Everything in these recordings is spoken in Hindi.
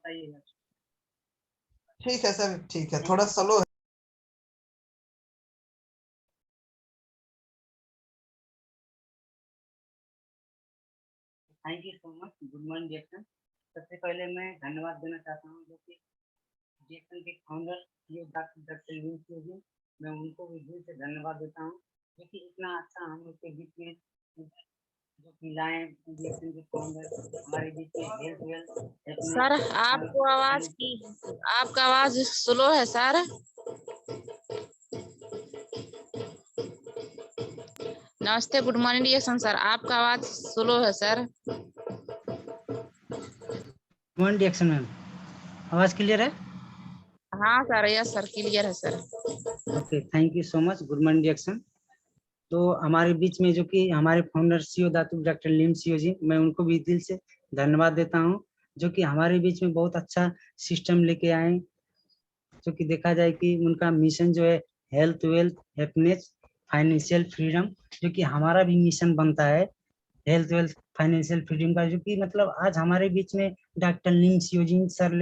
बताइएगा। ठीक है सर, ठीक है, थोड़ा स्लो है। Thank you so much. Good morning Jackson. सबसे पहले मैं धन्यवाद देना चाहता हूँ जो कि जेक्सन के फाउंडर डॉक्टर यून जी, मैं उनको भी दिल से धन्यवाद देता हूँ जो कि इतना अच्छा हम लोग के बीच में जो कि लाए जेक्सन के फाउंडर हमारे बीच में हेल्थ वेल्थ सर आपका आवाज स्लो है सर। नमस्ते, गुड मॉर्निंग रिएक्शन सर, आपका आवाज स्लो है सर। मॉर्निंग रिएक्शन मैम, आवाज क्लियर है? हाँ सर, यस सर, क्लियर है sir. Okay, thank you so much. Good morning reaction. तो हमारे बीच में जो कि हमारे फाउंडर सीईओ दातु डॉक्टर लीम सीईओ जी, मैं उनको भी दिल से धन्यवाद देता हूँ जो कि हमारे बीच में बहुत अच्छा सिस्टम लेके आए, जो कि देखा जाए कि उनका मिशन जो है health wealth happiness financial freedom, जो कि हमारा भी मिशन बनता है हेल्थ वेल्थ फाइनेंशियल फ्रीडम का, जो कि मतलब आज हमारे बीच में डॉक्टर लीम सीईओ जी सर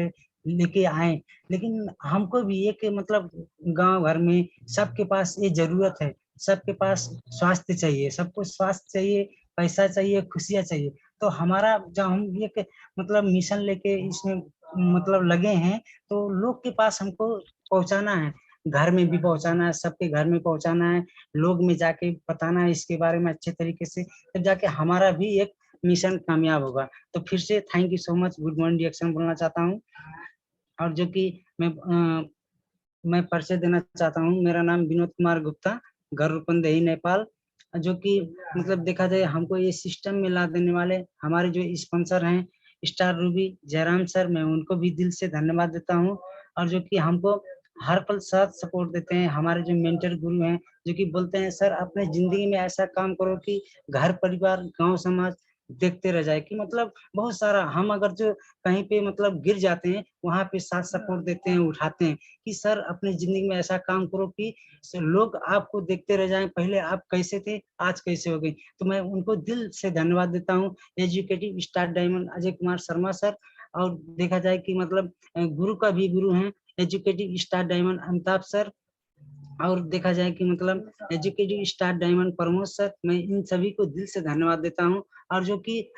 लेके आए। लेकिन हमको भी एक मतलब गांव घर में सबके पास ये जरूरत है, सबके पास स्वास्थ्य चाहिए, सबको स्वास्थ्य चाहिए, पैसा चाहिए, खुशियां चाहिए। तो हमारा जब हम एक मतलब मिशन लेके इसमें मतलब लगे हैं, तो लोग के पास हमको पहुंचाना है, घर में भी पहुंचाना है, सबके घर में पहुंचाना है, लोग में जाके बताना है इसके बारे में अच्छे तरीके से, तब जाके हमारा भी एक मिशन कामयाब होगा। तो फिर से thank you so much, good morning reaction बोलना चाहता हूँ। और जो कि मैं परिचय देना चाहता हूँ, मेरा नाम विनोद कुमार गुप्ता, घर रूपंदेही नेपाल। जो कि मतलब देखा जाए हमको ये सिस्टम में ला देने वाले हमारे जो स्पॉन्सर हैं स्टार रूबी जयराम सर, मैं उनको भी दिल से धन्यवाद देता हूँ। और जो कि हमको हर पल साथ सपोर्ट देते हैं, हमारे जो मेंटर गुरु हैं, जो कि बोलते हैं सर अपने जिंदगी में ऐसा काम करो कि घर परिवार गांव समाज देखते रह जाए, कि मतलब बहुत सारा हम अगर जो कहीं पे मतलब गिर जाते हैं वहां पे साथ सपोर्ट देते हैं, उठाते हैं कि सर अपनी जिंदगी में ऐसा काम करो कि लोग आपको देखते रह जाएं, पहले आप कैसे थे आज कैसे हो गए। तो मैं उनको दिल से धन्यवाद देता हूँ, educative star diamond Ajay Kumar Sharma sir. और देखा जाए कि मतलब गुरु का भी गुरु हैं educative star diamond Amitabh sir. और देखा जाए कि मतलब educative star diamond Pramod sir, मैं इन सभी को दिल से धन्यवाद देता हूँ। और जो कि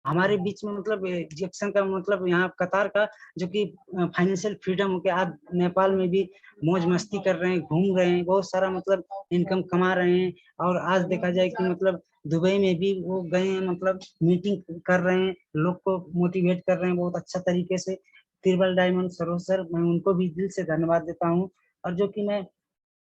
हमारे बीच में मतलब जेक्सन का मतलब यहाँ कतार का जो कि फाइनेंशियल फ्रीडम हो के आज नेपाल में भी मौज मस्ती कर रहे हैं, घूम रहे हैं, बहुत सारा मतलब इनकम कमा रहे हैं। और आज देखा जाए कि मतलब दुबई में भी वो गए हैं, मतलब मीटिंग कर रहे हैं, लोग को मोटिवेट कर रहे हैं बहुत अच्छा तरीके से। ट्रिपल डायमंड सरोज सर, मैं उनको भी दिल से धन्यवाद देता हूँ। और जो कि मैं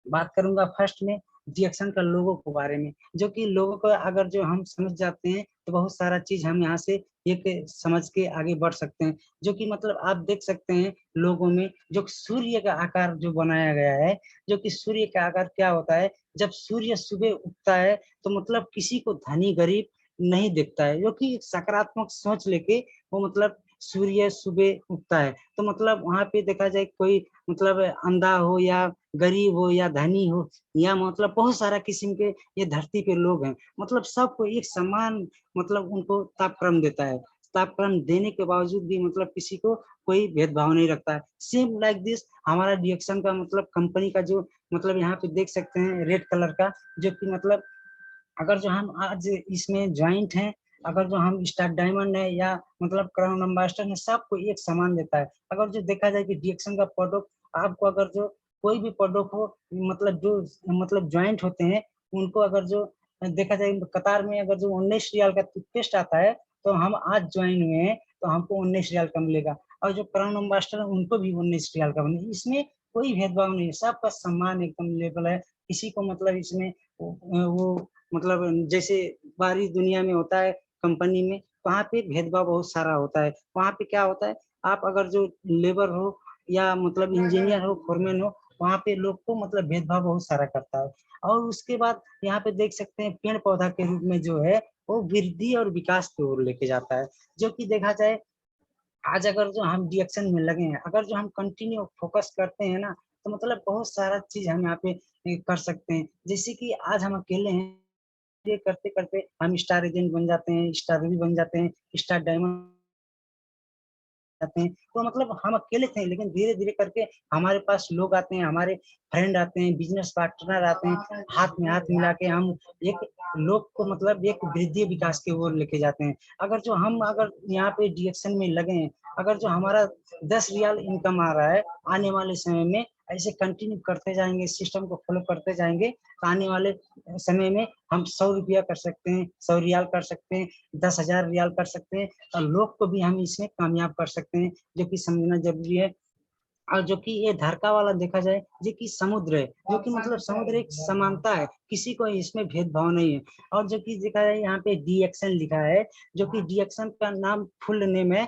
बात करूंगा फर्स्ट में रिएक्शन का लोगों के बारे में, जो कि लोगों को अगर जो हम समझ जाते हैं तो बहुत सारा चीज हम यहाँ से एक समझ के आगे बढ़ सकते हैं। जो कि मतलब आप देख सकते हैं लोगों में जो सूर्य का आकार जो बनाया गया है, जो कि सूर्य का आकार क्या होता है, जब सूर्य सुबह उगता है तो मतलब किसी को धनी गरीब नहीं दिखता है, जो कि सकारात्मक सोच लेके वो मतलब सूर्य सुबह उगता है। तो मतलब वहां पे देखा जाए कोई मतलब अंधा हो या गरीब हो या धनी हो या मतलब बहुत सारा किस्म के ये धरती पे लोग हैं, मतलब सबको एक समान मतलब उनको तापक्रम देता है। तापक्रम देने के बावजूद भी मतलब किसी को कोई भेदभाव नहीं रखता है। सेम लाइक दिस हमारा रिएक्शन का मतलब कंपनी का जो मतलब यहाँ पे देख सकते हैं रेड कलर का, जो कि मतलब अगर जो हम आज इसमें ज्वाइंट हैं, अगर जो हम स्टार डायमंड है या मतलब क्राउन एम्बेसडर है, सबको एक समान देता है। अगर जो देखा जाए कि रिएक्शन का प्रोडक्ट आपको अगर जो कोई भी प्रोडक्ट हो मतलब जो मतलब ज्वाइंट होते हैं उनको अगर जो देखा जाए कतार में अगर जो 19 रियाल का टूथपेस्ट आता है तो हम आज ज्वाइन हुए हैं तो हमको 19 रियाल का मिलेगा। और जो क्राउन एम्बेसडर है उनको भी 19 रियाल का मिलेगा। इसमें कोई भेदभाव नहीं है, सबका सम्मान एकदम लेवल है। किसी को मतलब इसमें वो मतलब जैसे बाहरी दुनिया में होता है कंपनी में, वहाँ पे भेदभाव बहुत सारा होता है। वहाँ पे क्या होता है, आप अगर जो लेबर हो या मतलब इंजीनियर हो फोरमैन हो, वहाँ पे लोग को मतलब भेदभाव बहुत सारा करता है। और उसके बाद यहाँ पे देख सकते हैं पेड़ पौधा के रूप में जो है वो वृद्धि और विकास की ओर लेके जाता है। जो कि देखा जाए आज अगर जो हम रिएक्शन में लगे हैं, अगर जो हम कंटिन्यू फोकस करते हैं ना, तो मतलब बहुत सारा चीज हम यहाँ पे कर सकते हैं। जैसे कि आज हम अकेले हैं, ये करते करते हम स्टार एजेंट बन जाते हैं, स्टार भी बन जाते हैं, स्टार डायमंड जाते हैं। तो मतलब हम अकेले थे, लेकिन धीरे धीरे करके हमारे पास लोग आते हैं, हमारे फ्रेंड आते हैं, बिजनेस पार्टनर आते हैं, हाथ में हाथ मिला के हम एक लोग को मतलब एक वृद्धि विकास की ओर लेके जाते हैं। अगर यहाँ पे डीएक्शन में लगे हैं, अगर जो हमारा 10 रियाल इनकम आ रहा है, आने वाले समय में ऐसे कंटिन्यू करते जाएंगे, सिस्टम को फॉलो करते जाएंगे, तो आने वाले समय में हम 100 रुपया कर सकते हैं, 100 रियाल कर सकते हैं, 10,000 रियाल कर सकते हैं, और लोग को भी हम इसमें कामयाब कर सकते हैं, जो कि समझना जरूरी है। और जो कि ये धरका वाला देखा जाए, जो कि समुद्र है, जो कि मतलब समुद्र एक समानता है, किसी को इसमें भेदभाव नहीं है। और जो कि देखा जाए यहाँ पे डीएक्शन लिखा है, जो कि डीएक्शन का नाम फुल नेम है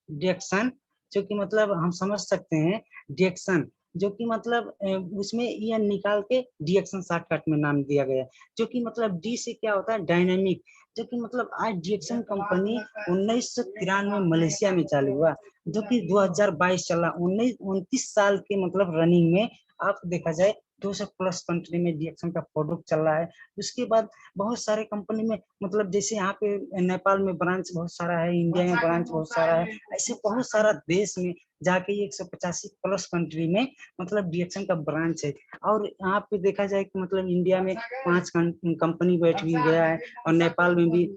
डीएक्शन, जो कि मतलब हम समझ सकते हैं डीएक्शन, जो कि मतलब उसमें ये निकाल के डीएक्शन शॉर्टकट में नाम दिया गया है। जो कि मतलब डी से क्या होता है, डायनामिक, जो कि मतलब आज डीएक्शन कंपनी 1993 में मलेशिया में चालू हुआ, जो कि 2022 चला, 29 साल के मतलब रनिंग में आप देखा जाए 200 प्लस कंट्री में डीएक्शन का प्रोडक्ट चल रहा है। उसके बाद बहुत सारे कंपनी में मतलब जैसे यहाँ पे नेपाल में ब्रांच बहुत सारा है, इंडिया में ब्रांच बहुत सारा है, ऐसे बहुत सारा देश में जाके 185 प्लस कंट्री में मतलब डीएक्शन का ब्रांच है। और यहाँ पे देखा जाए कि मतलब इंडिया में 5 कंपनी बैठ भी गया है, और नेपाल में भी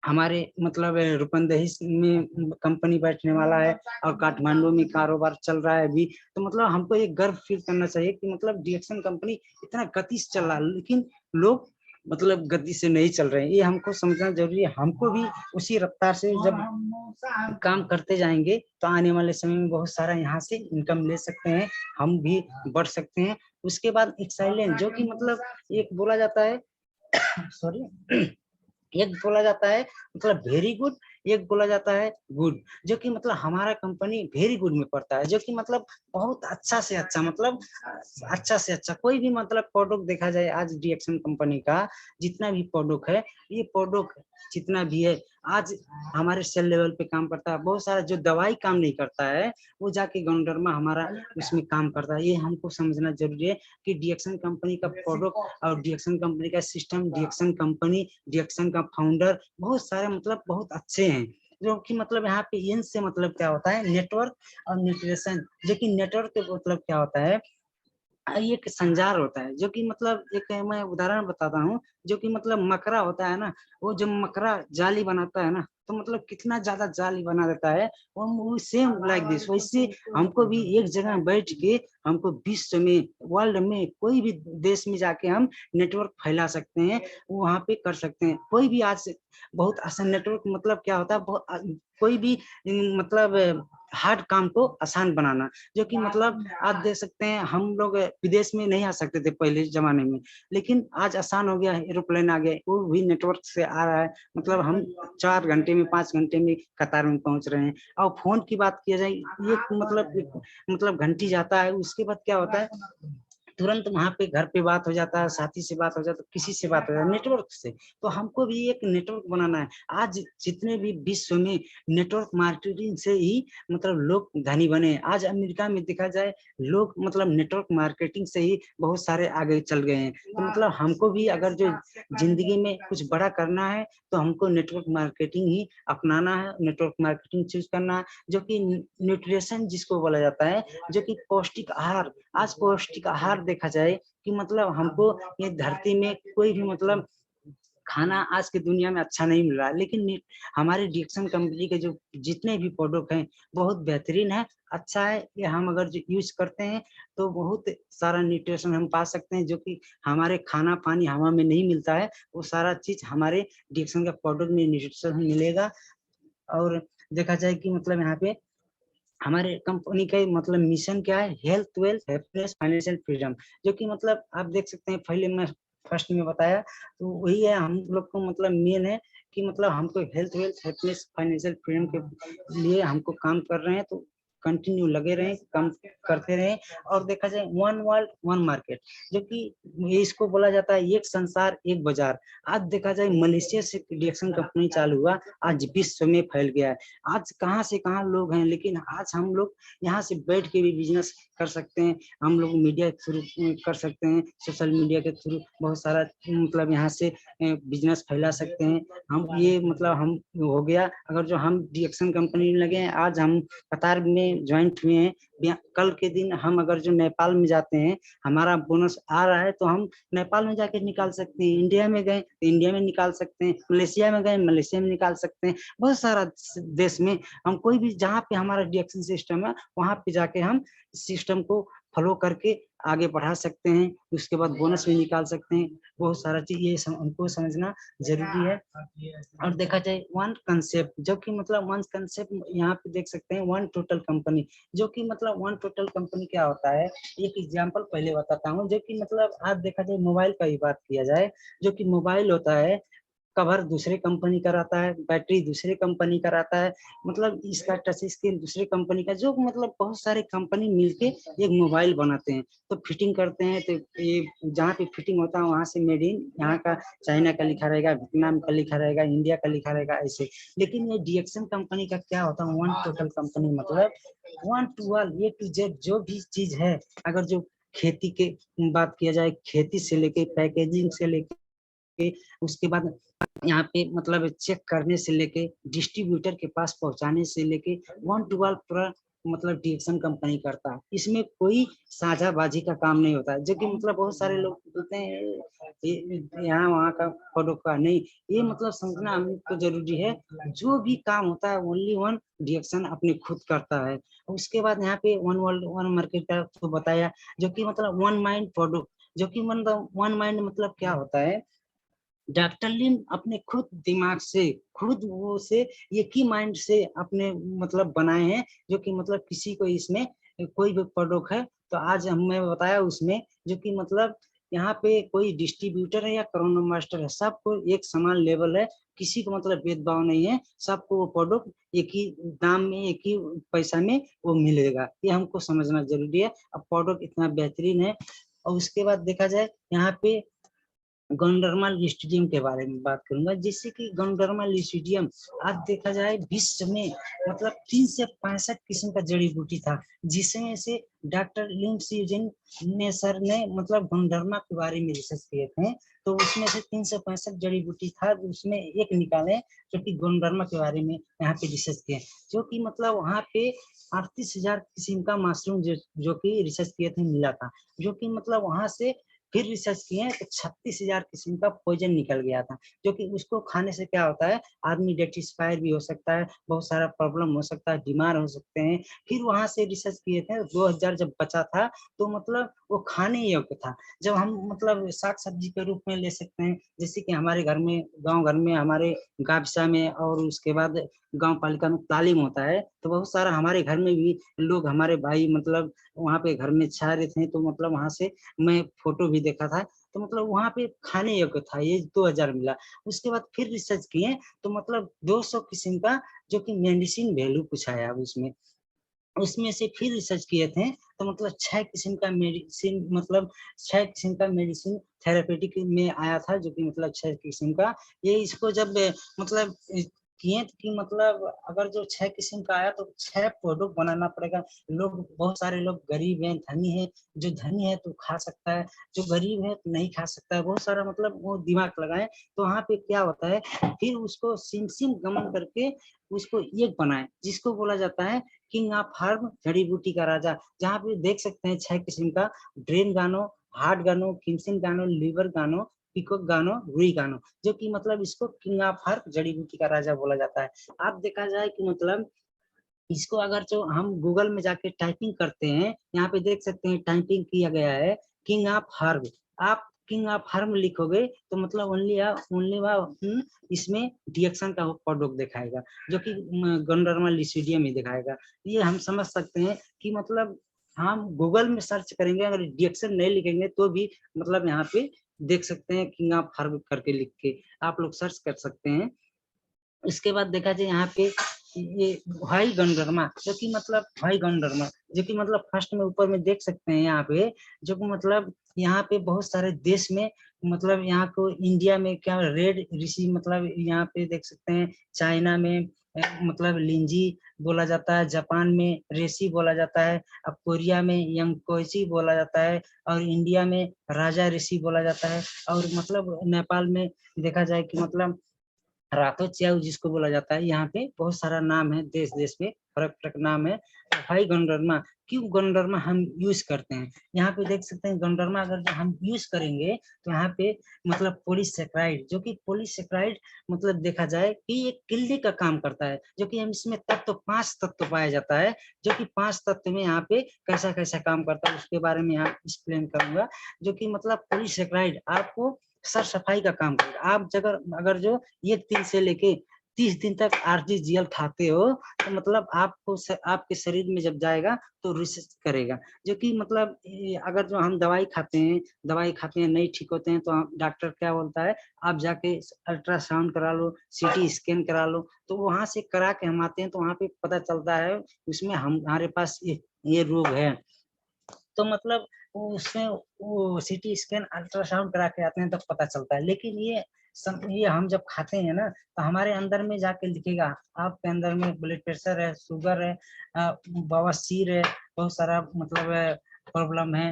हमारे मतलब रूपंदेही में कंपनी बैठने वाला है, और काठमांडू में कारोबार चल रहा है अभी। तो मतलब हमको एक गर्व फील करना चाहिए कि मतलब डीएक्शन कंपनी इतना गति से चल रहा है, लेकिन लोग मतलब गति से नहीं चल रहे हैं, ये हमको समझना जरूरी है। हमको भी उसी रफ्तार से जब काम करते जाएंगे, तो आने वाले समय में बहुत सारा यहाँ से इनकम ले सकते हैं, हम भी बढ़ सकते हैं। उसके बाद एक्साइलेंस, जो कि मतलब एक बोला जाता है सॉरी एक बोला जाता है मतलब वेरी गुड, एक बोला जाता है गुड, जो कि मतलब हमारा कंपनी वेरी गुड में पड़ता है, जो कि मतलब बहुत अच्छा से अच्छा, मतलब अच्छा से अच्छा कोई भी मतलब प्रोडक्ट देखा जाए, आज डीएक्शन कंपनी का जितना भी प्रोडक्ट है, ये प्रोडक्ट जितना भी है आज हमारे सेल लेवल पे काम करता है। बहुत सारा जो दवाई काम नहीं करता है, वो जाके गाउंडरमा हमारा उसमें काम करता है। ये हमको समझना जरूरी है कि डीएक्शन कंपनी का प्रोडक्ट और डीएक्शन कंपनी का सिस्टम, डीएक्शन कंपनी, डीएक्शन का फाउंडर बहुत सारे मतलब बहुत अच्छे हैं। जो कि मतलब यहाँ पे इन से मतलब क्या होता है, नेटवर्क और न्यूट्रिशन, जो कि नेटवर्क के मतलब क्या होता है, ये एक संजार होता है, जो कि मतलब एक मैं उदाहरण बताता हूँ, जो कि मतलब मकरा होता है ना, वो जब मकरा जाली बनाता है ना, तो मतलब कितना ज्यादा जाली बना देता है, वो सेम लाइक दिस, वैसे हमको भी एक जगह बैठ के हमको विश्व में, वर्ल्ड में कोई भी देश में जाके हम नेटवर्क फैला सकते हैं, वहाँ पे कर सकते हैं। कोई भी आज बहुत आसान नेटवर्क मतलब क्या होता है, कोई भी मतलब हार्ड काम को आसान बनाना, जो कि मतलब आज देख सकते हैं हम लोग विदेश में नहीं आ सकते थे पहले जमाने में, लेकिन आज आसान हो गया, एरोप्लेन आ गए, वो भी नेटवर्क से आ रहा है, मतलब हम 4 घंटे में 5 घंटे में कतार में पहुंच रहे हैं। और फोन की बात किया जाए, ये मतलब घंटी जाता है, उसके बाद क्या होता है, तुरंत वहां पे घर पे बात हो जाता है, साथी से बात हो जाता है, किसी से बात हो जाता है नेटवर्क से। तो हमको भी एक नेटवर्क बनाना है। आज जितने भी विश्व में नेटवर्क मार्केटिंग से ही मतलब लोग धनी बने हैं। आज अमेरिका में देखा जाए, लोग मतलब नेटवर्क मार्केटिंग से ही बहुत सारे आगे चल गए हैं। तो मतलब हमको भी अगर जो जिंदगी में कुछ बड़ा करना है, तो हमको नेटवर्क मार्केटिंग ही अपनाना है, नेटवर्क मार्केटिंग चूज करना है, जो कि न्यूट्रिशन जिसको बोला जाता है, जो कि पौष्टिक आहार। आज पौष्टिक आहार देखा जाए कि मतलब हमको ये धरती में कोई भी मतलब खाना आज की दुनिया में अच्छा नहीं मिल रहा है, लेकिन हमारे डीएक्शन कंपनी के जो जितने भी प्रोडक्ट हैं बहुत बेहतरीन है, अच्छा है। ये हम अगर जो यूज करते हैं, तो बहुत सारा न्यूट्रिशन हम पा सकते हैं, जो कि हमारे खाना पानी हवा में नहीं मिलता है, वो सारा चीज हमारे डीएक्शन का प्रोडक्ट में न्यूट्रिशन मिलेगा। और देखा जाए कि मतलब यहाँ पे हमारे कंपनी का मतलब मिशन क्या है, health wealth happiness financial freedom, जो कि मतलब आप देख सकते हैं, पहले मैं फर्स्ट में बताया, तो वही है हम लोग को मतलब मेन है कि मतलब हमको health wealth happiness financial freedom के लिए हमको काम कर रहे हैं, तो कंटिन्यू लगे रहें, कम करते रहें। और देखा जाए वन वर्ल्ड वन मार्केट, जो कि इसको बोला जाता है एक संसार एक बाजार। आज देखा जाए मलेशिया से डिएक्शन कंपनी चालू हुआ, आज विश्व में फैल गया है। आज कहाँ से कहाँ लोग हैं, लेकिन आज हम लोग यहाँ से बैठ के भी बिजनेस कर सकते हैं। हम लोग मीडिया के थ्रू कर सकते हैं, सोशल मीडिया के थ्रू बहुत सारा मतलब यहाँ से बिजनेस फैला सकते हैं हम। ये मतलब हम हो गया। अगर जो हम डिएक्शन कंपनी में लगे हैं, आज हम कतार में ज्वाइंट हुए हैं। कल के दिन हम अगर जो नेपाल में जाते हैं, हमारा बोनस आ रहा है तो हम नेपाल में जाके निकाल सकते हैं। इंडिया में गए तो इंडिया में निकाल सकते हैं, मलेशिया में गए मलेशिया में निकाल सकते हैं। बहुत सारा देश में हम कोई भी जहाँ पे हमारा डिएक्शन सिस्टम है वहाँ पे जाके हम सिस्टम को फॉलो करके आगे बढ़ा सकते हैं। उसके बाद बोनस भी निकाल सकते हैं। बहुत सारा चीज ये हमको समझना जरूरी है। और देखा जाए वन कंसेप्ट, जो कि मतलब वन कंसेप्ट यहाँ पे देख सकते हैं, वन टोटल कंपनी, जो कि मतलब वन टोटल कंपनी क्या होता है, एक एग्जांपल पहले बताता हूँ। जो कि मतलब आज देखा जाए मोबाइल का ही बात किया जाए, जो कि मोबाइल होता है, कवर दूसरे कंपनी का रहता है, बैटरी दूसरे कंपनी का रहता है, मतलब इसका टच स्क्रीन दूसरे कंपनी का, जो मतलब बहुत सारे कंपनी मिलके एक मोबाइल बनाते हैं। तो फिटिंग करते हैं, तो ये जहाँ पे फिटिंग होता है वहां से मेड इन यहाँ का, चाइना का लिखा रहेगा, वियतनाम का लिखा रहेगा, इंडिया का लिखा रहेगा, ऐसे। लेकिन ये डिएक्शन कंपनी का क्या होता है, वन टोटल कंपनी, मतलब one to all, A to Z जो भी चीज है। अगर जो खेती के बात किया जाए, खेती से लेके पैकेजिंग से लेके, उसके बाद यहाँ पे मतलब चेक करने से लेके डिस्ट्रीब्यूटर के पास पहुंचाने से लेके वन टू वन पूरा मतलब डिएक्शन कंपनी करता है। इसमें कोई साझाबाजी का काम नहीं होता है, जो कि मतलब बहुत सारे लोग बोलते हैं यहाँ वहाँ का प्रोडक्ट का नहीं। ये मतलब समझना हमको जरूरी है, जो भी काम होता है ओनली वन डिएक्शन अपने खुद करता है। उसके बाद यहाँ पे वन वर्ल्ड वन मार्केट का तो बताया, जो कि मतलब वन माइंड प्रोडक्ट, जो कि मतलब वन माइंड मतलब क्या होता है, डॉक्टर लिन अपने खुद दिमाग से, खुद वो से एक ही माइंड से अपने मतलब बनाए हैं, जो कि मतलब किसी को इसमें कोई भी प्रोडक्ट है तो आज हमने बताया उसमें, जो कि मतलब यहाँ पे कोई डिस्ट्रीब्यूटर है या कोरोना मास्टर है, सबको एक समान लेवल है, किसी को मतलब भेदभाव नहीं है, सबको वो प्रोडक्ट एक ही दाम में, एक ही पैसा में वो मिलेगा। ये हमको समझना जरूरी है। अब प्रोडक्ट इतना बेहतरीन है। और उसके बाद देखा जाए यहाँ पे गंडरमल स्टेडियम के बारे में बात करूंगा, जिससे कि गंडरमल स्टेडियम आज देखा जाए विश्व में मतलब 365 किस्म का जड़ी बूटी था, जिसमें से डॉक्टर लिम सीजन ने सर ने मतलब गंडरमा के बारे में रिसर्च किए थे। तो उसमें से 365 जड़ी बूटी था, उसमें एक निकाले जो कि गंडरमा के बारे में यहाँ पे रिसर्च किए, जो कि मतलब वहाँ पे 38,000 किस्म का मशरूम जो कि रिसर्च किए थे मिला था, जो कि मतलब वहां से फिर रिसर्च किए तो 36,000 किस्म का पॉइजन निकल गया था, जो कि उसको खाने से क्या होता है, आदमी डेथ एक्सपायर भी हो सकता है, बहुत सारा प्रॉब्लम हो सकता है, बीमार हो सकते हैं। फिर वहां से रिसर्च किए थे 2000 जब बचा था तो मतलब वो खाने योग्य था, जब हम मतलब साग सब्जी के रूप में ले सकते हैं, जैसे कि हमारे घर में, गाँव घर में, हमारे गाविसा में और उसके बाद गांव पालिका में तालीम होता है, तो बहुत सारा हमारे घर में भी लोग, हमारे भाई मतलब वहाँ पे घर में छा रहे थे, तो मतलब वहां से मैं फोटो भी देखा था, तो मतलब वहाँ पे खाने योग्य था, ये 2000 मिला। उसके बाद फिर रिसर्च किए तो मतलब 200 किस्म का जो कि मेडिसिन वैल्यू पूछा है अब उसमें, उसमें से फिर रिसर्च किए थे तो मतलब 6 किस्म का मेडिसिन, मतलब 6 किस्म का मेडिसिन थेरेपेटिक में आया था, जो कि मतलब 6 किस्म का। ये इसको जब मतलब किए कि मतलब अगर जो 6 किस्म का आया तो 6 प्रोडक्ट बनाना पड़ेगा। लोग, बहुत सारे लोग गरीब हैं, धनी है, जो धनी है तो खा सकता है, जो गरीब है तो नहीं खा सकता है, बहुत सारा मतलब वो दिमाग लगाए। तो वहाँ पे क्या होता है, फिर उसको सिम सिम गमन करके उसको एक बनाए, जिसको बोला जाता है किंग ऑफ हर्ब, जड़ी बूटी का राजा। जहाँ पे देख सकते हैं 6 किस्म का, ड्रेन गानो, हार्ट गानो, किमसिन गानो, लिवर गानो, पिकोक गानो, रुई गानो, जो कि मतलब इसको किंग ऑफ हर्ब, जड़ी बूटी का राजा बोला जाता है। आप देखा जाए कि मतलब इसको अगर जो हम गूगल में जाके टाइपिंग करते हैं, यहाँ पे देख सकते हैं टाइपिंग किया गया है किंग ऑफ हर्ब। आप किंग ऑफ हर्ब लिखोगे तो मतलब ओनली इसमें डिएक्शन का प्रोडक्ट दिखाएगा, जो कि गंडरमा लिसिडियम ही दिखाएगा। ये हम समझ सकते हैं कि मतलब हम गूगल में सर्च करेंगे, अगर डिएक्शन नहीं लिखेंगे तो भी मतलब यहाँ पे देख सकते हैं किंग ऑफ हर्ब करके लिख के आप लोग सर्च कर सकते हैं। इसके बाद देखा जाए यहाँ पे ये हाई गंडरमा जो कि मतलब हाई गंडरमा जो कि मतलब फर्स्ट में ऊपर में देख सकते हैं यहाँ पे, जो कि मतलब यहाँ पे बहुत सारे देश में मतलब यहाँ को इंडिया में क्या रेड ऋषि मतलब यहाँ पे देख सकते हैं, चाइना में मतलब लिंजी बोला जाता है, जापान में रेसी बोला जाता है, अब कोरिया में यंगकोची बोला जाता है, और इंडिया में राजा ऋषि बोला जाता है, और मतलब नेपाल में देखा जाए कि मतलब रातो च्याउ जिसको बोला जाता है। यहाँ पे बहुत सारा नाम है, देश देश में फर्क फर्क नाम है। तो भाई गंडरमा क्यों गंडरमा हम यूज करते हैं, यहाँ पे देख सकते हैं गंडरमा अगर जो हम यूज करेंगे तो यहाँ पे मतलब पॉलीसेकेराइड जो कि पॉलीसेकेराइड मतलब देखा जाए कि एक किल्ली का काम करता है, जो कि हम इसमें तत्व 5 तत्व पाया जाता है, जो कि 5 तत्व में यहाँ पे कैसा कैसा काम करता है उसके बारे में यहाँ एक्सप्लेन करूंगा। जो कि मतलब पॉलीसेकेराइड आपको सर सफाई का काम करेगा। आप अगर जो 1 दिन से लेके 30 दिन तक RGGL खाते हो तो मतलब आपको आपके शरीर में जब जाएगा तो रिसर्च करेगा, जो कि मतलब अगर जो हम दवाई खाते हैं नहीं ठीक होते हैं तो डॉक्टर क्या बोलता है, आप जाके अल्ट्रासाउंड करा लो, CT स्कैन करा लो, तो वहां से करा के हम आते हैं तो वहां पे पता चलता है उसमें हमारे पास ये रोग है। तो मतलब उसमें वो CT स्कैन अल्ट्रासाउंड करा के आते हैं तब पता चलता है। लेकिन ये हम जब खाते हैं ना तो हमारे अंदर में जाके लिखेगा, आपके अंदर में ब्लड प्रेशर है, शुगर है, बवासीर है, बहुत सारा मतलब प्रॉब्लम है,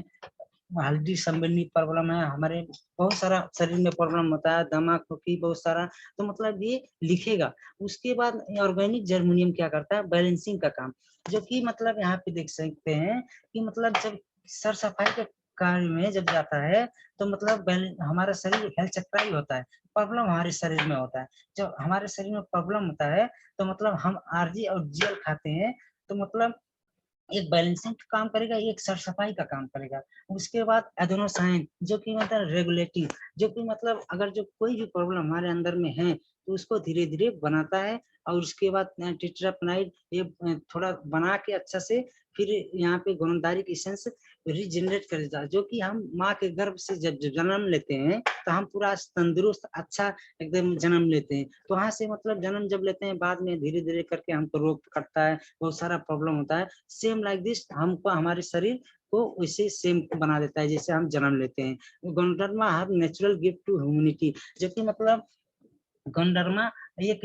हल्दी संबंधी प्रॉब्लम है, हमारे बहुत सारा शरीर में प्रॉब्लम होता है, दमा खोखी बहुत सारा, तो मतलब ये लिखेगा। उसके बाद ऑर्गेनिक जर्मेनियम क्या करता है, बैलेंसिंग का काम, जो कि मतलब यहाँ पे देख सकते हैं कि मतलब जब सर सफाई के कार्य में जब जाता है तो मतलब हमारा शरीर हेलचक्राई होता है, प्रॉब्लम हमारे शरीर में होता है। जब हमारे शरीर में प्रॉब्लम होता है तो मतलब हम RG और GL खाते हैं तो मतलब एक बैलेंसिंग का काम करेगा, एक सर सफाई का काम करेगा। उसके बाद एडेनोसाइन जो कि मतलब रेगुलेटिंग, जो कि मतलब अगर जो कोई भी प्रॉब्लम हमारे अंदर में है तो उसको धीरे धीरे बनाता है, और उसके बाद टिट्रापनाइड ये थोड़ा बना के अच्छा से फिर यहाँ पे गोनोडारिक एसेंस रीजनरेट कर देता है, जो कि हम माँ के गर्भ से जब जन्म लेते हैं तो हम पूरा तंदुरुस्त अच्छा एकदम जन्म लेते हैं। तो वहां से मतलब जन्म जब लेते हैं बाद में धीरे धीरे करके हमको रोग पकड़ता है, बहुत सारा प्रॉब्लम होता है। सेम लाइक दिस हमको हमारे शरीर को वैसे सेम बना देता है जैसे हम जन्म लेते हैं। गंडरमा have natural gift to humanity, जो कि मतलब गंडरमा एक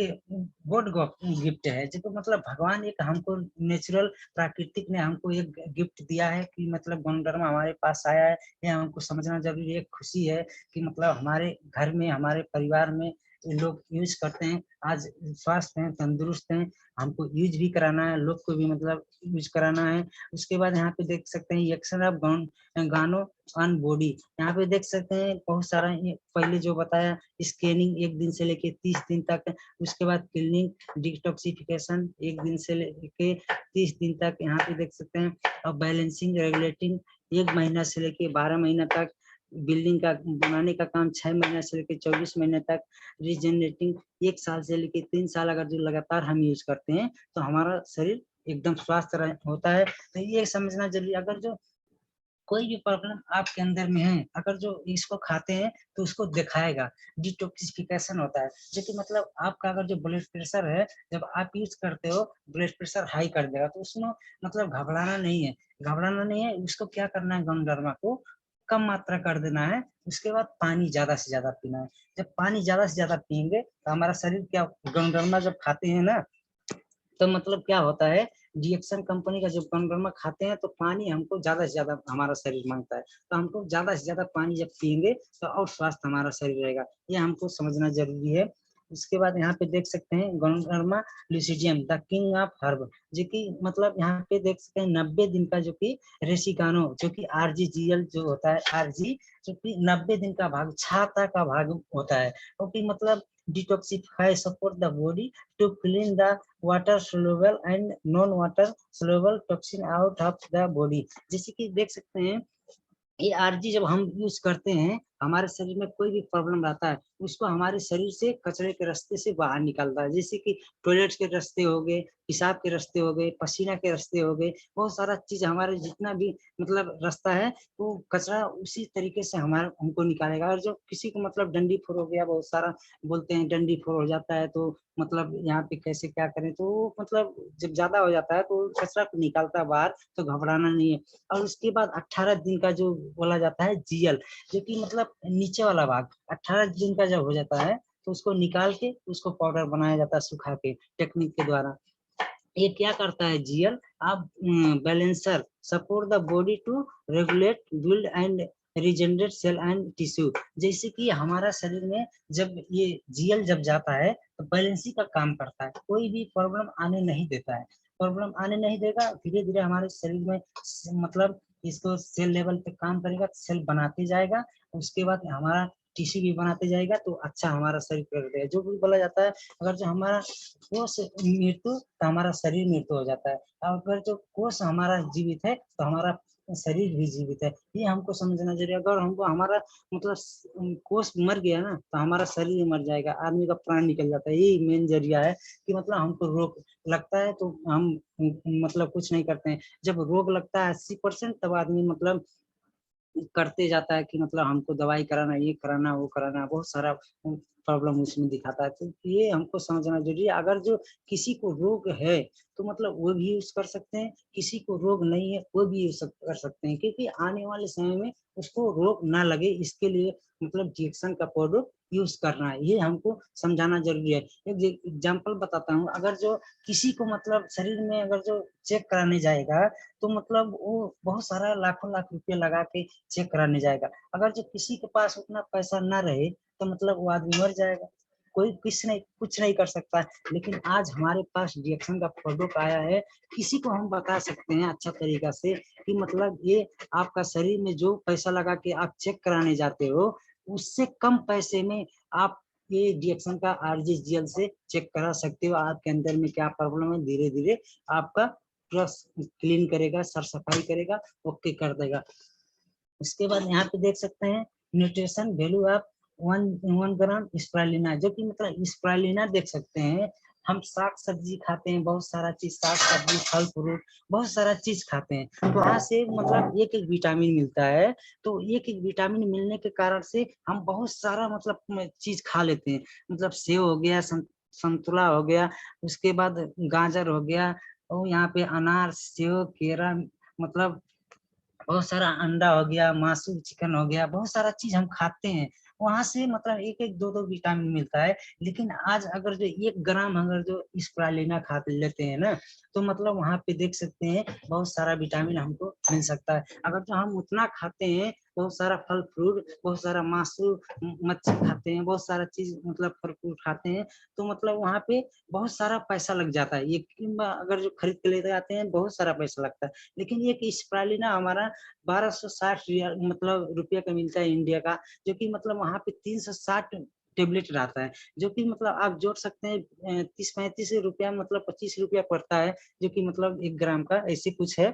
गॉड गिफ्ट है, जो मतलब भगवान एक हमको नेचुरल प्राकृतिक ने हमको एक गिफ्ट दिया है कि मतलब गंडरमा हमारे पास आया है। ये हमको समझना जरूरी है, खुशी है कि मतलब हमारे घर में हमारे परिवार में लोग यूज करते हैं, आज स्वस्थ हैं, तंदुरुस्त हैं, हमको यूज भी कराना है, लोग को भी मतलब यूज कराना है। उसके बाद यहाँ पे देख सकते हैं एक्शन ऑफ गानो ऑन बॉडी, यहाँ पे देख सकते हैं बहुत सारा पहले जो बताया स्कैनिंग 1 दिन से लेके 30 दिन तक, उसके बाद क्लीनिंग डिटॉक्सिफिकेशन 1 दिन से लेके 30 दिन तक, यहाँ पे देख सकते हैं। और बैलेंसिंग रेगुलेटिंग 1 महीना से लेके 12 महीना तक, बिल्डिंग का बनाने का काम 6 महीने से लेके 24 महीने तक, रीजनरेटिंग 1 साल से लेके 3 साल अगर जो लगातार हम यूज करते हैं तो हमारा शरीर एकदम स्वस्थ होता है। तो ये समझना जरूरी, अगर जो कोई भी प्रॉब्लम आपके अंदर में है, अगर जो इसको खाते हैं तो उसको दिखाएगा, डिटॉक्सिफिकेशन होता है, जो कि मतलब आपका अगर जो ब्लड प्रेशर है जब आप यूज करते हो ब्लड प्रेशर हाई कर देगा, तो उसमें मतलब घबराना नहीं है, उसको क्या करना है, गंडरमा को कम मात्रा कर देना है। उसके बाद पानी ज्यादा से ज्यादा पीना है, जब पानी ज्यादा से ज्यादा पियेंगे तो हमारा शरीर क्या, गंडरमा जब खाते हैं ना तो मतलब क्या होता है, डिएक्शन कंपनी का जब गंडरमा खाते हैं तो पानी हमको ज्यादा से ज्यादा हमारा शरीर मांगता है, तो हमको ज्यादा से ज्यादा पानी जब पियेंगे तो और स्वास्थ्य हमारा शरीर रहेगा, ये हमको समझना जरूरी है। उसके बाद यहाँ पे देख सकते हैं गंडरमा लुसिडियम द किंग ऑफ हर्ब, जो कि मतलब यहाँ पे देख सकते हैं 90 दिन का जो कि रेसिकानो जो कि RGGL जो होता है, RG जो कि 90 दिन का भाग छाता का भाग होता है, क्योंकि मतलब detoxify support the body to clean the water soluble and non water soluble toxin out of the body, जैसे कि देख सकते हैं ये RG जब हम यूज करते हैं हमारे शरीर में कोई भी प्रॉब्लम रहता है उसको हमारे शरीर से कचरे के रास्ते से बाहर निकालता है, जैसे कि टॉयलेट के रास्ते हो गए, पेशाब के रास्ते हो गए, पसीना के रास्ते हो गए, बहुत सारा चीज हमारे जितना भी मतलब रास्ता है वो कचरा उसी तरीके से हमारा हमको निकालेगा। और जो किसी को मतलब डंडी फोर हो गया, बहुत सारा बोलते हैं डंडी फोर हो जाता है तो मतलब यहाँ पे कैसे क्या करें, तो मतलब जब ज्यादा हो जाता है तो कचरा को निकालता है बाहर, तो घबराना नहीं है। और उसके बाद 18 दिन का जो बोला जाता है जीएल, जो कि मतलब नीचे वाला भाग 18 दिन का जब हो जाता है तो उसको निकाल के उसको पाउडर बनाया जाता है सुखा के टेक्निक के द्वारा। ये क्या करता है जीएल, आप balancer support the body to regulate build and regenerate cell and tissue. जैसे कि हमारा शरीर में जब ये जीएल जब जाता है तो बैलेंसिंग का काम करता है, कोई भी प्रॉब्लम आने नहीं देता है, प्रॉब्लम आने नहीं देगा। धीरे धीरे हमारे शरीर में मतलब इसको सेल लेवल पे काम करेगा, सेल बनाते जाएगा, उसके बाद हमारा टिश्यू भी बनाते जाएगा तो अच्छा हमारा शरीर कर देगा। जो भी बोला जाता है अगर जो हमारा कोष मृत्यु तो हमारा शरीर मृत्यु हो जाता है, अगर जो कोष हमारा जीवित है तो हमारा शरीर भी जीवित है। ये हमको समझना जरूरी है। अगर हमको हमारा मतलब कोष मर गया ना तो हमारा शरीर मर जाएगा, आदमी का प्राण निकल जाता है। यही मेन जरिया है कि मतलब हमको रोग लगता है तो हम मतलब कुछ नहीं करते हैं। जब रोग लगता है 80% तब आदमी मतलब करते जाता है कि मतलब हमको दवाई कराना, ये कराना, वो कराना, बहुत सारा प्रॉब्लम उसमें दिखाता है। तो ये हमको समझना जरूरी है। अगर जो किसी को रोग है तो मतलब वो भी यूज कर सकते हैं, किसी को रोग नहीं है वो भी यूज कर सकते हैं, क्योंकि आने वाले समय में उसको रोग ना लगे इसके लिए मतलब डिएक्शन का प्रोडक्ट यूज करना है, ये हमको समझाना जरूरी है। एक एग्जाम्पल बताता हूँ, अगर जो किसी को मतलब शरीर में अगर जो चेक कराने जाएगा तो मतलब वो बहुत सारा लाखों लाख रुपये लगा के चेक कराने जाएगा। अगर जो किसी के पास उतना पैसा ना रहे तो मतलब वो आदमी मर जाएगा, कोई कुछ नहीं कर सकता। लेकिन आज हमारे पास डिएक्शन का प्रोडक्ट आया है, किसी को हम बता सकते हैं अच्छा तरीका से कि मतलब ये आपका शरीर में जो पैसा लगा के आप चेक कराने जाते हो उससे कम पैसे में आप ये डिएक्शन का आरजीजीएल से चेक करा सकते हो, आपके अंदर में क्या प्रॉब्लम है धीरे धीरे आपका क्लीन करेगा, सर सफाई करेगा, ओके कर देगा। इसके बाद यहाँ पे देख सकते हैं न्यूट्रिशन वैल्यू ऑफ 1 ग्राम स्प्रालिना, जो कि मतलब स्प्रालिना देख सकते हैं। हम साग सब्जी खाते हैं, बहुत सारा चीज, साग सब्जी, फल फ्रूट, बहुत सारा चीज खाते हैं, तो वहाँ से मतलब एक एक विटामिन मिलता है। तो एक एक विटामिन मिलने के कारण से हम बहुत सारा मतलब चीज खा लेते हैं, मतलब सेव हो गया, संतुला हो गया, उसके बाद गाजर हो गया, और यहाँ पे अनार, सेव, केरा, मतलब बहुत सारा अंडा हो गया, मासू चिकन हो गया, बहुत सारा चीज हम खाते हैं, वहां से मतलब एक एक दो दो विटामिन मिलता है। लेकिन आज अगर जो 1 ग्राम अगर जो स्प्रालिना खा लेते हैं ना तो मतलब वहां पे देख सकते हैं बहुत सारा विटामिन हमको मिल सकता है। अगर जो हम उतना खाते हैं, बहुत सारा फल फ्रूट, बहुत सारा मासू मच्छी खाते हैं, बहुत सारा चीज मतलब फल फ्रूट खाते हैं, तो मतलब वहां पे बहुत सारा पैसा लग जाता है। ये अगर जो खरीद के लेते आते हैं बहुत सारा पैसा लगता है। लेकिन ये कि स्प्रालिना हमारा 1260 रियल मतलब रुपये का मिलता है इंडिया का, जो कि मतलब वहाँ पे 360 टेबलेट रहता है, जो कि मतलब आप जोड़ सकते हैं 30-35 रुपया मतलब 25 रुपया पड़ता है, जो कि मतलब 1 ग्राम का ऐसे कुछ है,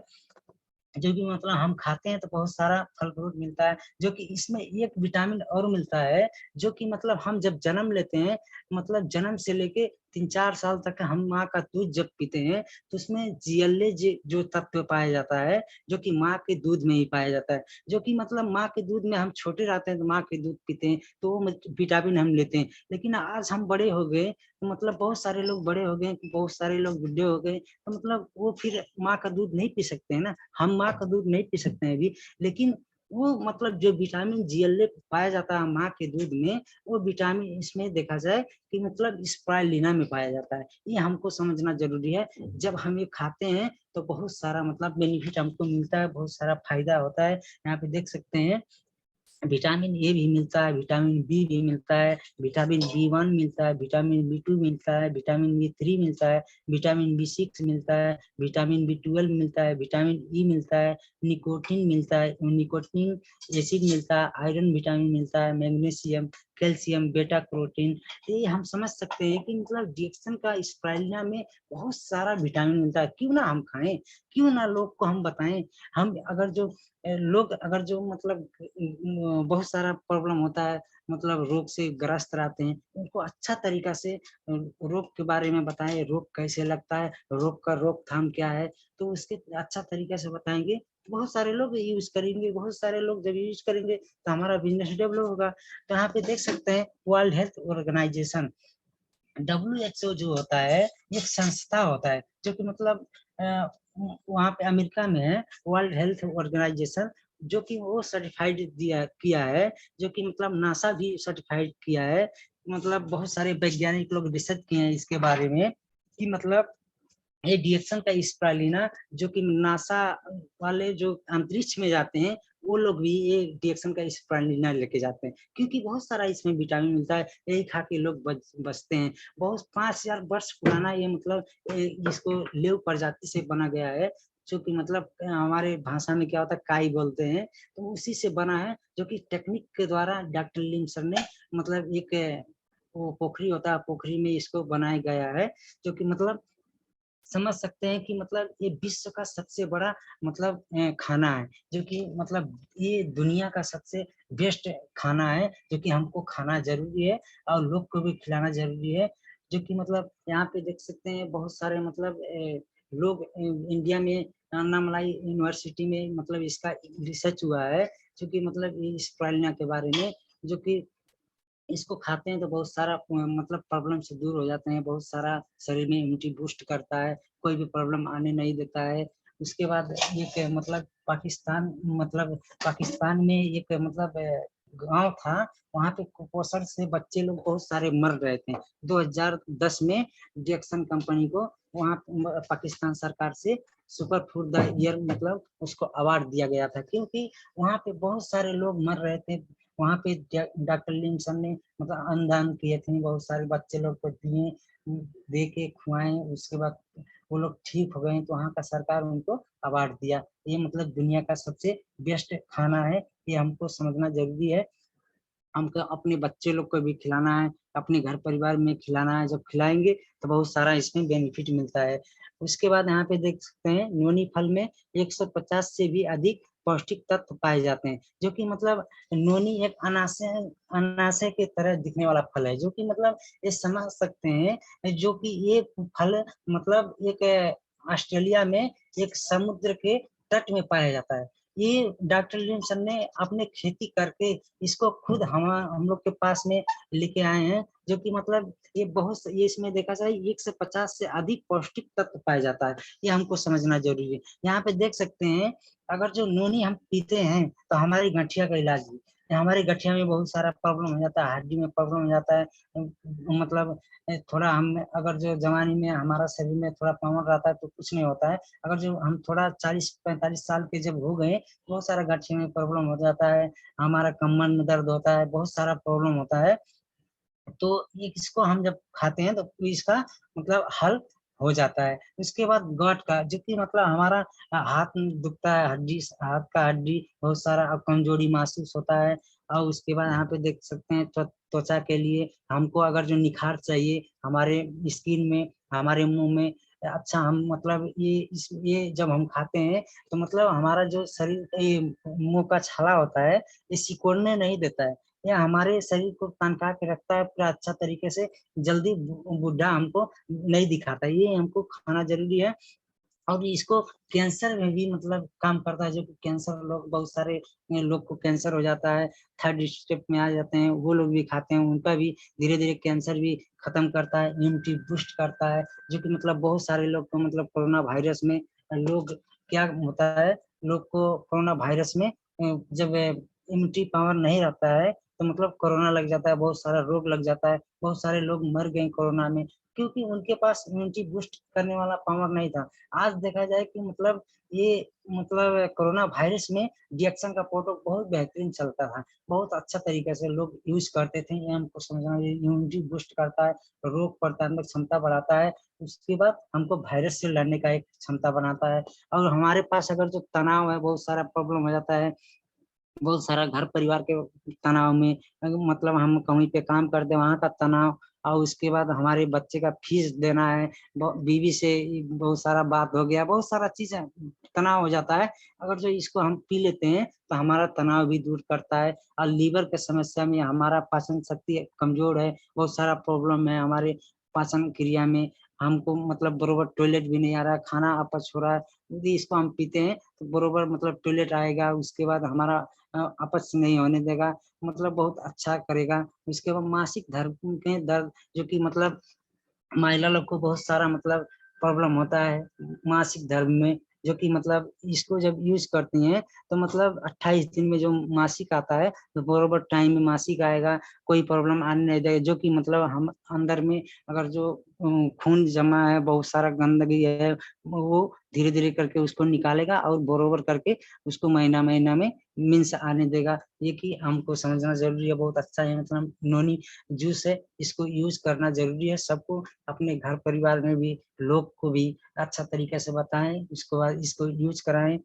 जो कि मतलब हम खाते हैं तो बहुत सारा फल फ्रूट मिलता है। जो कि इसमें एक विटामिन और मिलता है, जो कि मतलब हम जब जन्म लेते हैं, मतलब जन्म से लेके 3-4 साल तक हम माँ का दूध जब पीते हैं तो उसमें जीएलए जो तत्व पाया जाता है, जो कि माँ के दूध में ही पाया जाता है। जो कि मतलब माँ के दूध में हम छोटे रहते हैं तो माँ के दूध पीते हैं तो वो विटामिन हम लेते हैं। लेकिन आज हम बड़े हो गए तो मतलब बहुत सारे लोग बड़े हो गए, बहुत सारे लोग बुढ़े हो गए, तो मतलब वो फिर माँ का दूध नहीं पी सकते हैं ना, हम माँ का दूध नहीं पी सकते हैं अभी। लेकिन वो मतलब जो विटामिन जीएलए पाया जाता है माँ के दूध में, वो विटामिन इसमें देखा जाए कि मतलब स्प्रालिना में पाया जाता है। ये हमको समझना जरूरी है। जब हम ये खाते हैं तो बहुत सारा मतलब बेनिफिट हमको मिलता है, बहुत सारा फायदा होता है। यहाँ पे देख सकते हैं विटामिन ए भी मिलता है, विटामिन बी भी मिलता है, विटामिन B1 मिलता है, विटामिन B2 मिलता है, विटामिन B3 मिलता है, विटामिन B6 मिलता है, विटामिन B12 मिलता है, विटामिन ई मिलता है, निकोटीन मिलता है, निकोटीन एसिड मिलता है, आयरन विटामिन मिलता है, मैग्नीशियम, कैल्शियम, बेटा कैरोटीन, ये हम समझ सकते हैं कि मतलब डिएक्सन का स्पाइरुलिना में बहुत सारा विटामिन मिलता है। क्यों ना हम खाएं, क्यों ना लोग को हम बताएं। हम अगर जो लोग अगर जो मतलब बहुत सारा प्रॉब्लम होता है, मतलब रोग से ग्रस्त रहते हैं, उनको अच्छा तरीका से रोग के बारे में बताएं, रोग कैसे लगता है, रोग का रोकथाम क्या है, तो उसके अच्छा तरीके से बताएंगे। बहुत सारे लोग यूज करेंगे, बहुत सारे लोग जब यूज करेंगे तो हमारा बिजनेस डेवलप होगा। तो यहाँ पे देख सकते हैं वर्ल्ड हेल्थ ऑर्गेनाइजेशन WHO जो होता है, एक संस्था होता है जो कि मतलब वहाँ पे अमेरिका में है, वर्ल्ड हेल्थ ऑर्गेनाइजेशन, जो कि वो सर्टिफाइड दिया किया है, जो कि मतलब नासा भी सर्टिफाइड किया है। मतलब बहुत सारे वैज्ञानिक लोग रिसर्च किए हैं इसके बारे में कि मतलब ये डिएक्सन का स्पाइरुलिना, जो कि नासा वाले जो अंतरिक्ष में जाते हैं, वो लोग भी ये डिएक्सन का स्पाइरुलिना लेके जाते हैं, क्योंकि बहुत सारा इसमें विटामिन मिलता है। यही खा के लोग बचते हैं। बहुत 5000 वर्ष पुराना ये मतलब इसको लेव प्रजाति से बना गया है, जो कि मतलब हमारे भाषा में क्या होता है, काई बोलते हैं। तो उसी से बना है, जो कि टेक्निक के द्वारा डॉक्टर लिम सर ने मतलब एक वो पोखरी होता है, पोखरी में इसको बनाया गया है, जो कि मतलब समझ सकते हैं कि मतलब ये विश्व का सबसे बड़ा मतलब खाना है, जो कि मतलब ये दुनिया का सबसे बेस्ट खाना है, जो कि हमको खाना जरूरी है और लोग को भी खिलाना जरूरी है। जो कि मतलब यहाँ पे देख सकते हैं बहुत सारे मतलब लोग इंडिया में अन्नामलाई यूनिवर्सिटी में मतलब इसका रिसर्च हुआ है, जो कि मतलब इस स्पाइरुलिना के बारे में, जो कि इसको खाते हैं तो बहुत सारा मतलब प्रॉब्लम से दूर हो जाते हैं, बहुत सारा शरीर में इम्यूनिटी बूस्ट करता है, कोई भी प्रॉब्लम आने नहीं देता है। उसके बाद एक मतलब पाकिस्तान में एक मतलब गांव था, वहाँ पे कुपोषण से बच्चे लोग बहुत सारे मर रहे थे। 2010 में डिएक्सन कंपनी को वहाँ पाकिस्तान सरकार से सुपर फूड द ईयर मतलब उसको अवार्ड दिया गया था, क्योंकि वहाँ पे बहुत सारे लोग मर रहे थे। वहाँ पे डॉक्टर लिम सर ने मतलब अन्नदान किए थे, बहुत सारे बच्चे लोग को दिए, दे के खुआए, उसके बाद वो लोग ठीक हो गए, तो वहाँ का सरकार उनको अवार्ड दिया। ये मतलब दुनिया का सबसे बेस्ट खाना है, ये हमको समझना जरूरी है। हमको अपने बच्चे लोग को भी खिलाना है, अपने घर परिवार में खिलाना है। जब खिलाएंगे तो बहुत सारा इसमें बेनिफिट मिलता है। उसके बाद यहाँ पे देख सकते हैं नोनी फल में 150 से भी अधिक पौष्टिक तत्व पाए जाते हैं, जो कि मतलब नोनी एक अनासे के तरह दिखने वाला फल है, जो कि मतलब ये समझ सकते हैं, जो कि ये फल मतलब एक ऑस्ट्रेलिया में एक समुद्र के तट में पाया जाता है। ये डॉक्टर लिमसन ने अपने खेती करके इसको खुद हम लोग के पास में लेके आए हैं, जो कि मतलब ये इसमें देखा जाए 150 से अधिक पौष्टिक तत्व पाया जाता है। ये हमको समझना जरूरी है। यहाँ पे देख सकते हैं, अगर जो नोनी हम पीते हैं तो हमारी गठिया का इलाज भी, हमारी गठिया में बहुत सारा प्रॉब्लम हो जाता है, हड्डी में प्रॉब्लम हो जाता है। मतलब थोड़ा हम अगर जो जवानी में हमारा शरीर में थोड़ा पावर रहता है तो कुछ नहीं होता है, अगर जो हम थोड़ा 40-45 साल के जब हो गए, बहुत सारा गठिया में प्रॉब्लम हो जाता है, हमारा कमर में दर्द होता है, बहुत सारा प्रॉब्लम होता है। तो ये इसको हम जब खाते हैं तो इसका मतलब हल हो जाता है। उसके बाद गट का, जो कि मतलब हमारा हाथ दुखता है, हाथ का हड्डी बहुत सारा कमजोरी महसूस होता है। और उसके बाद यहाँ पे देख सकते हैं त्वचा के लिए हमको अगर जो निखार चाहिए हमारे स्किन में, हमारे मुंह में, अच्छा हम मतलब ये जब हम खाते हैं तो मतलब हमारा जो शरीर ये मुंह का छाला होता है, ये सिकुड़ने नहीं देता है, ये हमारे शरीर को तनका के रखता है पूरा अच्छा तरीके से, जल्दी बुढ़ा हमको नहीं दिखाता। ये हमको खाना जरूरी है। और इसको कैंसर में भी मतलब काम करता है, जो कि कैंसर लोग बहुत सारे लोग को कैंसर हो जाता है, थर्ड स्टेप में आ जाते हैं, वो लोग भी खाते हैं, उनका भी धीरे धीरे कैंसर भी खत्म करता है, इम्यूनिटी बूस्ट करता है। जो कि मतलब बहुत सारे लोग को मतलब कोरोना वायरस में लोग क्या होता है, लोग को कोरोना वायरस में जब इम्यूनिटी पावर नहीं रहता है तो मतलब कोरोना लग जाता है, बहुत सारा रोग लग जाता है, बहुत सारे लोग मर गए कोरोना में, क्योंकि उनके पास इम्यूनिटी बूस्ट करने वाला पावर नहीं था। आज देखा जाए कि मतलब ये मतलब कोरोना वायरस में डिएक्सन का प्रोडक्ट बहुत बेहतरीन चलता था, बहुत अच्छा तरीके से लोग यूज करते थे। ये हमको समझना, इम्यूनिटी बूस्ट करता है, रोग प्रतिरोधक क्षमता बढ़ाता है, उसके बाद हमको वायरस से लड़ने का एक क्षमता बनाता है। और हमारे पास अगर जो तनाव है, बहुत सारा प्रॉब्लम हो जाता है, बहुत सारा घर परिवार के तनाव में, मतलब हम कहीं पे काम करते वहाँ का तनाव, और उसके बाद हमारे बच्चे का फीस देना है, बीवी से बहुत सारा बात हो गया, बहुत सारा चीजें तनाव हो जाता है। अगर जो इसको हम पी लेते हैं तो हमारा तनाव भी दूर करता है। और लीवर के समस्या में, हमारा पाचन शक्ति कमजोर है, बहुत सारा प्रॉब्लम है हमारे पाचन क्रिया में, हमको मतलब बरोबर टॉयलेट भी नहीं आ रहा है, खाना अपच हो रहा है। यदि इसको हम पीते हैं तो बरोबर मतलब टॉयलेट आएगा, उसके बाद हमारा अपच नहीं होने देगा, मतलब बहुत अच्छा करेगा। उसके बाद मासिक धर्म के दर्द, जो कि मतलब महिला लोग को बहुत सारा मतलब प्रॉब्लम होता है मासिक धर्म में, जो कि मतलब इसको जब यूज करती हैं तो मतलब 28 दिन में जो मासिक आता है तो बरोबर टाइम में मासिक आएगा, कोई प्रॉब्लम आने नहीं देगा। जो कि मतलब हम अंदर में अगर जो खून जमा है, बहुत सारा गंदगी है, वो धीरे धीरे करके उसको निकालेगा और बरोबर करके उसको महीना महीना में मीन्स आने देगा। ये कि हमको समझना जरूरी है, बहुत अच्छा है, मतलब नोनी जूस है, इसको यूज करना जरूरी है। सबको अपने घर परिवार में भी लोग को भी अच्छा तरीके से बताएं, उसके बाद इसको यूज कराएं।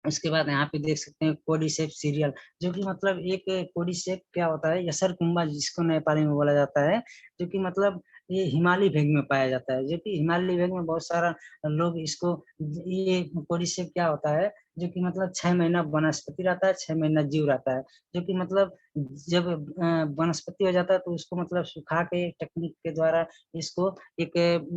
उसके बाद यहाँ पे देख सकते हैं कोडिसेप सीरियल, जो कि मतलब एक कोडिसेप क्या होता है, यसरकुंबा जिसको नेपाली में बोला जाता है, जो कि मतलब ये हिमालय भेग में पाया जाता है, जो कि हिमालय भेग में बहुत सारा लोग इसको, ये कोडिसेप क्या होता है, जो कि मतलब 6 महीना वनस्पति रहता है, 6 महीना जीव रहता है। जो कि मतलब जब वनस्पति हो जाता है तो उसको मतलब सुखा के टेक्निक के द्वारा इसको एक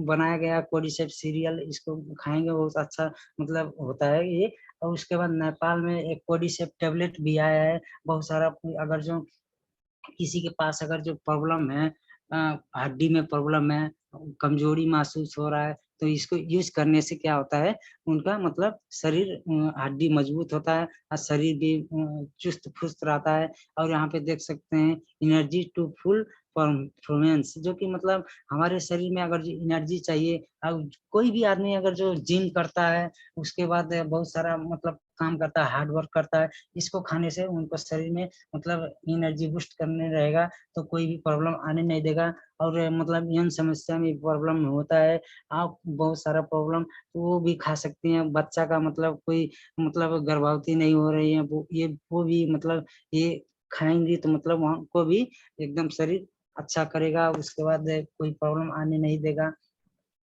बनाया गया कोडिसेप सीरियल, इसको खाएंगे बहुत अच्छा मतलब होता है ये। और उसके बाद नेपाल में एक कोडिसेप टेबलेट भी आया है। बहुत सारा अगर जो किसी के पास अगर जो प्रॉब्लम है, हड्डी में प्रॉब्लम है, कमजोरी महसूस हो रहा है, तो इसको यूज करने से क्या होता है, उनका मतलब शरीर हड्डी मजबूत होता है और शरीर भी चुस्त फुस्त रहता है। और यहाँ पे देख सकते हैं एनर्जी टू फुल परफॉर्मेंस, जो कि मतलब हमारे शरीर में अगर जो एनर्जी चाहिए, और कोई भी आदमी अगर जो जिम करता है, उसके बाद बहुत सारा मतलब काम करता है, हार्ड वर्क करता है, इसको खाने से उनको शरीर में मतलब एनर्जी बूस्ट करने रहेगा, तो कोई भी प्रॉब्लम आने नहीं देगा। और मतलब यौन समस्या में प्रॉब्लम होता है, आप बहुत सारा प्रॉब्लम, तो वो भी खा सकती हैं। बच्चा का मतलब कोई मतलब गर्भवती नहीं हो रही है, वो भी मतलब ये खाएंगी तो मतलब वहाँ को भी एकदम शरीर अच्छा करेगा, उसके बाद कोई प्रॉब्लम आने नहीं देगा।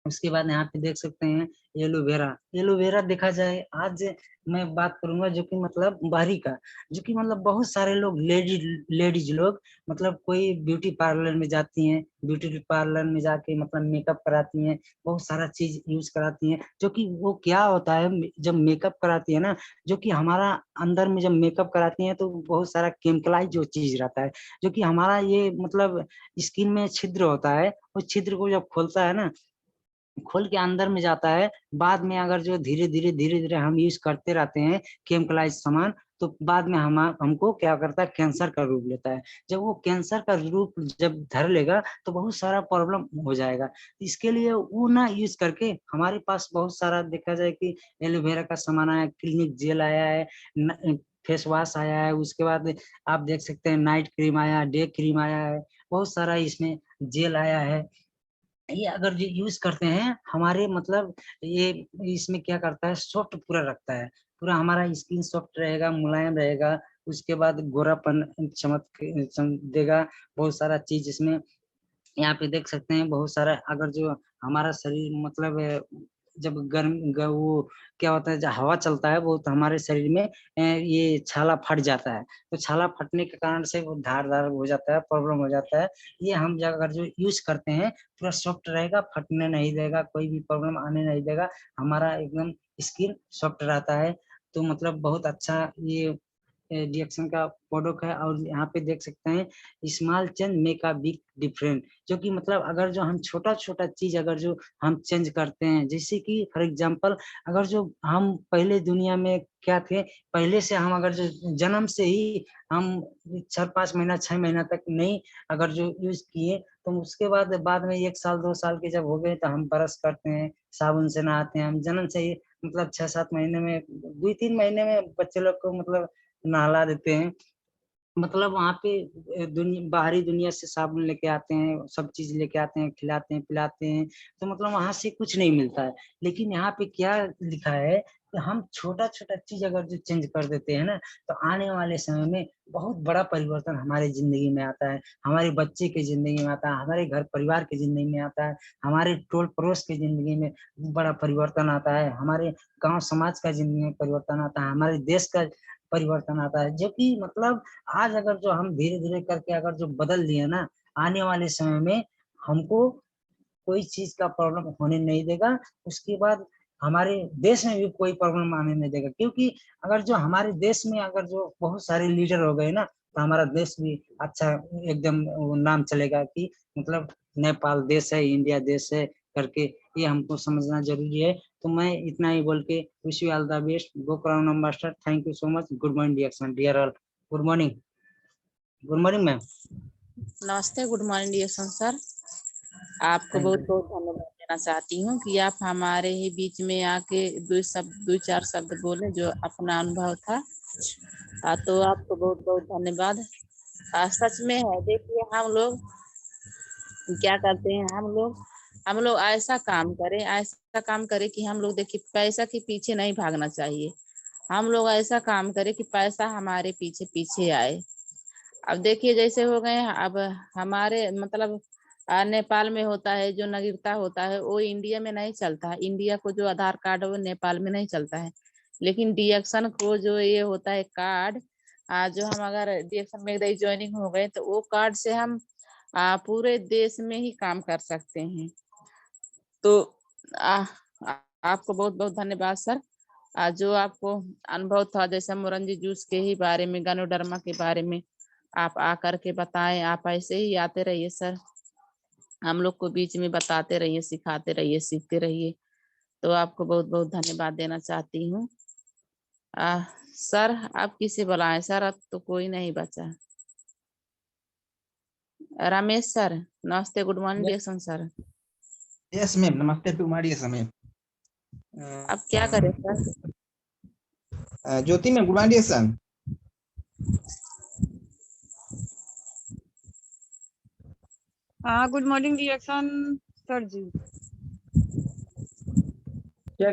उसके बाद यहाँ पे देख सकते हैं एलोवेरा। एलोवेरा देखा जाए, आज मैं बात करूंगा जो कि मतलब बाहरी का, जो कि मतलब बहुत सारे लोग लेडीज लोग मतलब कोई ब्यूटी पार्लर में जाती हैं, ब्यूटी पार्लर में जाके मतलब मेकअप कराती हैं, बहुत सारा चीज यूज कराती हैं। जो कि वो क्या होता है, जब मेकअप कराती है ना, जो कि हमारा अंदर में जब मेकअप कराती हैं तो बहुत सारा केमिकलाइज जो चीज रहता है, जो कि हमारा ये मतलब स्किन में छिद्र होता है, उस छिद्र को जब खोलता है ना, खोल के अंदर में जाता है। बाद में अगर जो धीरे धीरे हम यूज करते रहते हैं केमिकलाइज सामान, तो बाद में हमको क्या करता है, कैंसर का रूप लेता है। जब वो कैंसर का रूप जब धर लेगा तो बहुत सारा प्रॉब्लम हो जाएगा। इसके लिए वो ना यूज करके, हमारे पास बहुत सारा देखा जाए कि एलोवेरा का सामान आया, क्लिनिक जेल आया है, फेस वॉश आया है, उसके बाद आप देख सकते हैं नाइट क्रीम आया, डे क्रीम आया है, बहुत सारा इसमें जेल आया है। ये अगर जो यूज करते हैं हमारे मतलब, ये इसमें क्या करता है, सॉफ्ट पूरा रखता है, पूरा हमारा स्किन सॉफ्ट रहेगा, मुलायम रहेगा। उसके बाद गोरापन चमक देगा, बहुत सारा चीज इसमें। यहाँ पे देख सकते हैं बहुत सारा, अगर जो हमारा शरीर मतलब जब वो क्या होता है, जब हवा चलता है वो, तो हमारे शरीर में ये छाला फट जाता है, तो छाला फटने के कारण से वो धार हो जाता है, प्रॉब्लम हो जाता है। ये हम जब अगर जो यूज करते हैं, पूरा सॉफ्ट रहेगा, फटने नहीं देगा, कोई भी प्रॉब्लम आने नहीं देगा, हमारा एकदम स्किन सॉफ्ट रहता है। तो मतलब बहुत अच्छा ये रिएक्शन का प्रोडक्ट है। और यहाँ पे देख सकते हैं small change make a big difference, जो कि मतलब अगर जो हम छोटा छोटा चीज अगर जो हम चेंज करते हैं, जैसे कि फॉर एग्जांपल, अगर जो हम पहले दुनिया में क्या थे, पहले से हम अगर जो जन्म से ही हम 4-5 महीना 6 महीना तक नहीं अगर जो यूज किए, तो उसके बाद में 1 साल 2 साल के जब हो गए तो हम ब्रश करते हैं, साबुन से नहाते हैं, हम जन्म से ही मतलब 6-7 महीने में, 2-3 महीने में बच्चे लोग को मतलब नहला देते हैं। मतलब वहाँ पे बाहरी दुनिया से साबुन लेके आते हैं, सब चीज लेके आते हैं, खिलाते हैं पिलाते हैं, तो मतलब वहां से कुछ नहीं मिलता है। लेकिन यहाँ पे क्या लिखा है कि हम छोटा छोटा चीज अगर जो चेंज कर देते हैं ना, तो आने वाले समय में बहुत बड़ा परिवर्तन हमारे जिंदगी में आता है, हमारे बच्चे के जिंदगी में आता है, हमारे घर परिवार की जिंदगी में आता है, हमारे टोल पड़ोस की जिंदगी में बड़ा परिवर्तन आता है, हमारे गांव समाज का जिंदगी में परिवर्तन आता है, हमारे देश का परिवर्तन आता है। जो कि मतलब आज अगर जो हम धीरे धीरे करके अगर जो बदल दिए ना, आने वाले समय में हमको कोई चीज का प्रॉब्लम होने नहीं देगा। उसके बाद हमारे देश में भी कोई प्रॉब्लम आने नहीं देगा, क्योंकि अगर जो हमारे देश में अगर जो बहुत सारे लीडर हो गए ना, तो हमारा देश भी अच्छा एकदम नाम चलेगा कि मतलब नेपाल देश है, इंडिया देश है करके, ये हमको समझना जरूरी है। तो मैं इतना ही बोल के wish you all the best, go crown master, thank you so much, good morning dear all, good morning, good morning ma'am. नमस्ते, गुड मॉर्निंग डियर सर। आपको Thank बहुत you. बहुत धन्यवाद देना चाहती हूँ कि आप हमारे ही बीच में आके दो चार शब्द बोले जो अपना अनुभव था। तो आपको बहुत बहुत धन्यवाद। सच में है, देखिए हम लोग क्या करते हैं, हम लोग ऐसा काम करें कि हम लोग देखिए पैसा के पीछे नहीं भागना चाहिए। हम लोग ऐसा काम करें कि पैसा हमारे पीछे पीछे आए। अब देखिए जैसे हो गए, अब हमारे मतलब नेपाल में होता है जो नागरिकता होता है वो इंडिया में नहीं चलता है। इंडिया को जो आधार कार्ड है वो नेपाल में नहीं चलता है, लेकिन डीएक्शन को जो ये होता है कार्ड, जो हम अगर डीएक्शन में ज्वाइनिंग हो गए तो वो कार्ड से हम पूरे देश में ही काम कर सकते हैं। तो आ, आ, आपको बहुत बहुत धन्यवाद सर। जो आपको अनुभव था जैसे मोरंजी जूस के ही बारे में, गनोडर्मा के बारे में आप आकर के बताएं। आप ऐसे ही आते रहिए सर, हम लोग को बीच में बताते रहिए, सिखाते रहिए, सीखते रहिए। तो आपको बहुत बहुत धन्यवाद देना चाहती हूँ। सर आप किसे बुलाएं सर, अब तो कोई नहीं बचा। रमेश सर नमस्ते, good morning dear sir. Yes ma'am, नमस्ते टू मारिए मैम। अब क्या करें sir? Jyoti ma'am, good morning son. हाँ, good morning dear sir ji. क्या किया